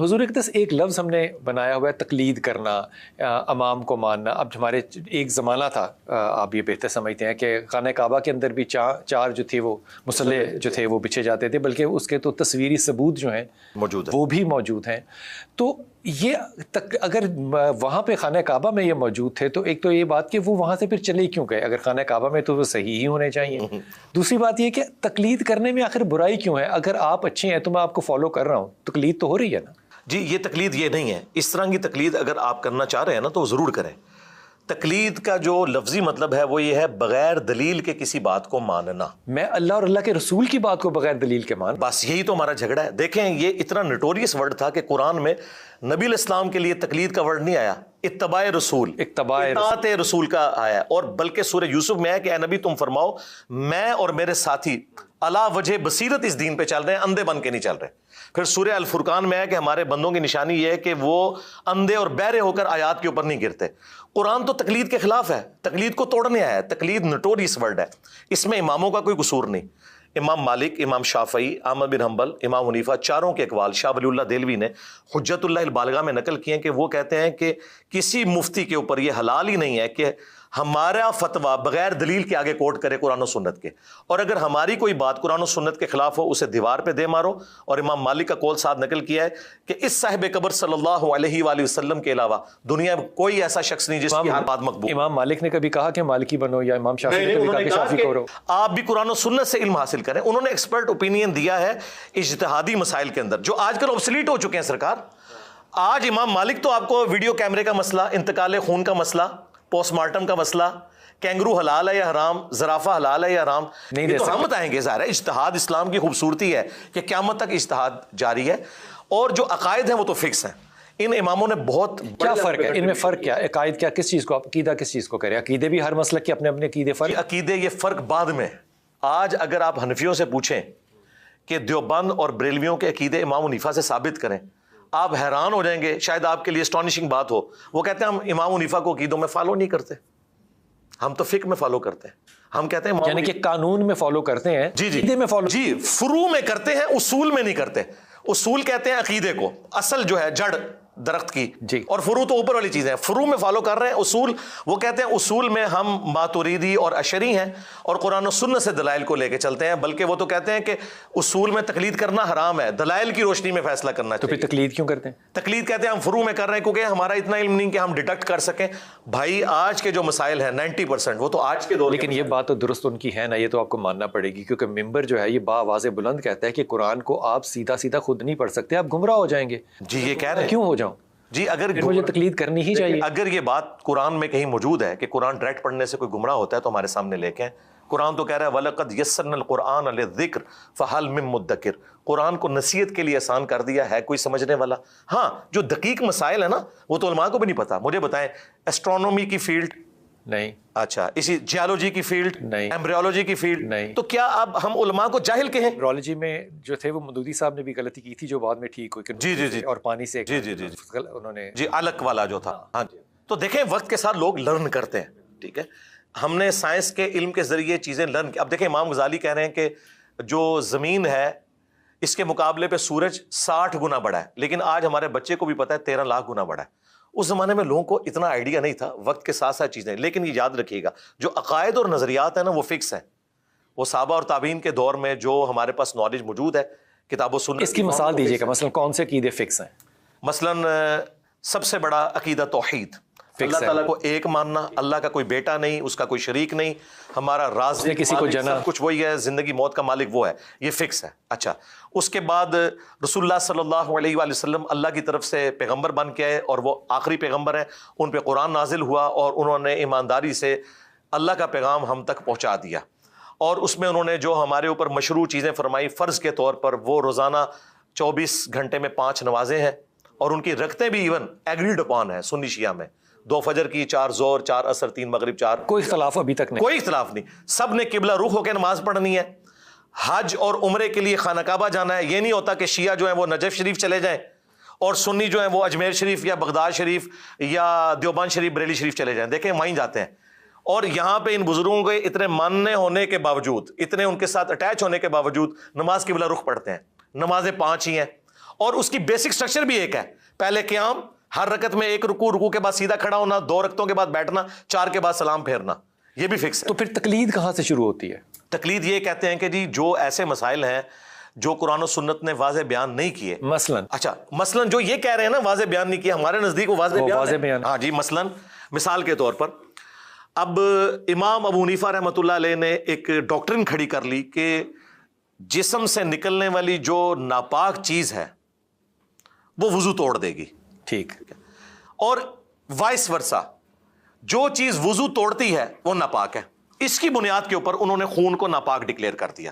حضور اقدس ایک لفظ ہم نے بنایا ہوا ہے تقلید کرنا، امام کو ماننا. اب ہمارے ایک زمانہ تھا، آپ یہ بہتر سمجھتے ہیں کہ خانہ کعبہ کے اندر بھی چار جو تھے وہ مصلے جو تھے وہ بچھے جاتے تھے، بلکہ اس کے تو تصویری ثبوت جو ہیں وہ بھی موجود ہیں. تو یہ اگر وہاں پہ خانہ کعبہ میں یہ موجود تھے تو ایک تو یہ بات کہ وہ وہاں سے پھر چلے کیوں گئے؟ اگر خانہ کعبہ میں تو وہ صحیح ہی ہونے چاہیے. دوسری بات یہ کہ تقلید کرنے میں آخر برائی کیوں ہے؟ اگر آپ اچھے ہیں تو میں آپ کو فالو کر رہا ہوں، تقلید تو ہو رہی ہے نا. جی یہ تقلید یہ نہیں ہے. اس طرح کی تقلید اگر آپ کرنا چاہ رہے ہیں نا تو ضرور کریں. تقلید کا جو لفظی مطلب ہے وہ یہ ہے بغیر دلیل کے کسی بات کو ماننا. میں اللہ اور اللہ کے رسول کی بات کو بغیر دلیل کے مان، بس یہی تو ہمارا جھگڑا ہے. دیکھیں یہ اتنا نٹوریس ورڈ تھا کہ قرآن میں نبی علیہ السلام کے لیے تقلید کا ورڈ نہیں آیا، اتباع رسول، اطاعت رسول کا آیا. اور بلکہ سورہ یوسف میں ہے کہ اے نبی تم فرماؤ میں اور میرے ساتھی علا وجہ بصیرت اس دین پہ چل رہے ہیں، اندھے بن کے نہیں چل رہے. پھر سورہ الفرقان میں ہے کہ ہمارے بندوں کی نشانی یہ ہے کہ وہ اندھے اور بہرے ہو کر آیات کے اوپر نہیں گرتے. قرآن تو تقلید کے خلاف ہے، تقلید کو توڑنے آیا ہے. تقلید نٹوریس ورڈ ہے، اس میں اماموں کا کوئی قصور نہیں. امام مالک، امام شافعی، احمد بن حنبل، امام حنیفہ، چاروں کے اقوال شاہ ولی اللہ دہلوی نے حجت اللہ البالغہ میں نقل کیے ہیں کہ وہ کہتے ہیں کہ کسی مفتی کے اوپر یہ حلال ہی نہیں ہے کہ ہمارا فتویٰ بغیر دلیل کے آگے کوٹ کرے قرآن و سنت کے. اور اگر ہماری کوئی بات قرآن و سنت کے خلاف ہو اسے دیوار پہ دے مارو. اور امام مالک کا قول ساتھ نقل کیا ہے کہ اس صاحب قبر صلی اللہ علیہ وآلہ وسلم کے علاوہ دنیا میں کوئی ایسا شخص نہیں جس کی ہر بات مقبول. امام مالک نے کبھی کہا کہ مالکی بنو یا امام شافعی نے کبھی کہا کہ شافعی کرو. آپ بھی قرآن و سنت سے علم حاصل کریں. انہوں نے ایکسپرٹ اوپینین دیا ہے اجتہادی مسائل کے اندر جو آج کل اوبسلیٹ ہو چکے ہیں. سرکار آج امام مالک تو آپ کو ویڈیو کیمرے کا مسئلہ، انتقال خون کا مسئلہ، پوسٹ مارٹم کا مسئلہ، کینگرو حلال ہے یا حرام، زرافہ حلال ہے یا حرام، یہ تو ہم بتائیں گے. ظاہر ہے اجتہاد اسلام کی خوبصورتی ہے کہ قیامت تک اجتہاد جاری ہے. اور جو عقائد ہیں وہ تو فکس ہیں. ان اماموں نے بہت کیا فرق ہے ان میں؟ فرق کیا؟ عقائد کیا؟ کس چیز کو عقیدہ کس چیز کو کرے؟ عقیدے بھی ہر مسلک کے اپنے اپنے عقیدے فرق. عقیدے یہ فرق بعد میں. آج اگر آپ حنفیوں سے پوچھیں کہ دیوبند اور بریلویوں کے عقیدے امام حنیفہ سے ثابت کریں، آپ حیران ہو جائیں گے. شاید آپ کے لیے اسٹانشنگ بات ہو. وہ کہتے ہیں ہم امام حنیفہ کو عقیدوں میں فالو نہیں کرتے، ہم تو فقہ میں فالو کرتے ہیں. ہم کہتے ہیں یعنی کہ قانون میں فالو کرتے ہیں، عقیدے میں فالو، جی فروع میں کرتے ہیں، اصول میں نہیں کرتے. اصول کہتے ہیں عقیدے کو، اصل جو ہے جڑ درخت کی، جی. اور فروع تو اوپر والی چیزیں ہیں. فروع میں فالو کر رہے ہیں، اصول وہ کہتے ہیں اصول میں ہم ماتوریدی اور اشعری ہیں اور قرآن و سنت سے دلائل کو لے کے چلتے ہیں. بلکہ وہ تو کہتے ہیں کہ اصول میں تقلید کرنا حرام ہے، دلائل کی روشنی میں فیصلہ کرنا چاہیے. تو پھر تقلید کیوں کرتے ہیں؟ تقلید کہتے ہیں ہم فروع میں کر رہے ہیں کیونکہ ہمارا اتنا علم نہیں کہ ہم ڈیٹیکٹ کر سکیں. بھائی آج کے جو مسائل ہیں 90% وہ تو آج کے دور. لیکن یہ بات تو درست ان کی ہے نا، یہ تو آپ کو ماننا پڑے گی کیونکہ ممبر جو ہے یہ باواز بلند کہتا ہے کہ قرآن کو آپ سیدھا سیدھا خود نہیں پڑھ سکتے، آپ گمراہ ہو جائیں گے. جی یہ کہہ رہے ہیں. کیوں ہو جاؤں؟ جی اگر مجھے تقلید کرنی ہی چاہیے. اگر یہ بات قرآن میں کہیں موجود ہے کہ قرآن ڈائریکٹ پڑھنے سے کوئی گمراہ ہوتا ہے تو ہمارے سامنے لے کے. قرآن تو کہہ رہا ہے وَلَقَدْ يَسَّرْنَا الْقُرْآنَ لِلذِّكْرِ فَهَلْ مِن مُدَّكِرٍ. قرآن کو نصیحت کے لیے آسان کر دیا ہے کوئی سمجھنے والا. ہاں جو دقیق مسائل ہیں نا وہ تو علماء کو بھی نہیں پتا. مجھے بتائیں ایسٹرونومی کی فیلڈ نہیں، اچھا اسی جیولوجی کی فیلڈ نہیں، ایمبریولوجی کی فیلڈ نہیں، تو کیا اب ہم علماء کو جاہل کہیں؟ ایمبریولوجی میں جو تھے وہ مودودی صاحب نے بھی غلطی کی تھی جو بعد میں ٹھیک ہوئی. جی جی جی. اور پانی سے جی جی جی انہوں نے جی الک والا جو تھا. ہاں جی. تو دیکھیں وقت کے ساتھ لوگ لرن کرتے ہیں. ٹھیک ہے، ہم نے سائنس کے علم کے ذریعے چیزیں لرن. اب دیکھیں امام غزالی کہہ رہے ہیں کہ جو زمین ہے اس کے مقابلے پہ سورج 60 گنا بڑا ہے، لیکن آج ہمارے بچے کو بھی پتا ہے 13 لاکھ گنا بڑا ہے. اس زمانے میں لوگوں کو اتنا آئیڈیا نہیں تھا. وقت کے ساتھ ساتھ چیزیں. لیکن یہ یاد رکھیے گا جو عقائد اور نظریات ہیں نا وہ فکس ہیں. وہ صحابہ اور تابعین کے دور میں جو ہمارے پاس نالج موجود ہے کتاب و سنت. اس کی مثال دیجیے گا، مثلا کون سے عقیدے فکس ہیں؟ مثلا سب سے بڑا عقیدہ توحید، اللہ تعالیٰ کو ایک ماننا، اللہ کا کوئی بیٹا نہیں، اس کا کوئی شریک نہیں، ہمارا رازق کسی کو جنا، سب کچھ وہی ہے، زندگی موت کا مالک وہ ہے. یہ فکس ہے. اچھا اس کے بعد رسول اللہ صلی اللہ علیہ وآلہ وسلم اللہ کی طرف سے پیغمبر بن کے آئے اور وہ آخری پیغمبر ہیں. ان پہ قرآن نازل ہوا اور انہوں نے ایمانداری سے اللہ کا پیغام ہم تک پہنچا دیا. اور اس میں انہوں نے جو ہمارے اوپر مشروع چیزیں فرمائی فرض کے طور پر، وہ روزانہ 24 گھنٹے میں 5 نمازیں ہیں اور ان کی رکھتے بھی ایون ایگریڈ اپان ہے سنی شیعہ میں. 2 فجر کی، 4 ظہر، 4 عصر، 3 مغرب، 4. کوئی اختلاف ابھی تک نہیں، کوئی اختلاف نہیں. سب نے قبلہ رخ ہو کے نماز پڑھنی ہے. حج اور عمرے کے لیے خانہ کعبہ جانا ہے. یہ نہیں ہوتا کہ شیعہ جو ہیں وہ نجف شریف چلے جائیں اور سنی جو ہیں وہ اجمیر شریف یا بغداد شریف یا دیوبند شریف، بریلی شریف چلے جائیں. دیکھیں وہیں جاتے ہیں. اور یہاں پہ ان بزرگوں کے اتنے ماننے ہونے کے باوجود، اتنے ان کے ساتھ اٹیچ ہونے کے باوجود نماز قبلہ رخ پڑھتے ہیں. نمازیں 5 ہی ہیں اور اس کی بیسک سٹرکچر بھی ایک ہے, پہلے قیام, ہر رکعت میں ایک رکوع, رکوع کے بعد سیدھا کھڑا ہونا, 2 رکعتوں کے بعد بیٹھنا, 4 کے بعد سلام پھیرنا, یہ بھی فکس ہے. تو پھر تقلید کہاں سے شروع ہوتی ہے؟ تقلید یہ کہتے ہیں کہ جی جو ایسے مسائل ہیں جو قرآن و سنت نے واضح بیان نہیں کیے, مثلاً جو یہ کہہ رہے ہیں نا واضح بیان نہیں کیا, ہمارے نزدیک وہ واضح بیان. ہاں جی, مثلاً مثال کے طور پر اب امام ابو حنیفہ رحمۃ اللہ علیہ نے ایک ڈاکٹرن کھڑی کر لی کہ جسم سے نکلنے والی جو ناپاک چیز ہے وہ وضو توڑ دے گی. ٹھیک. اور وائس ورسا, جو چیز وضو توڑتی ہے وہ ناپاک ہے. اس کی بنیاد کے اوپر انہوں نے خون کو ناپاک ڈکلیئر کر دیا.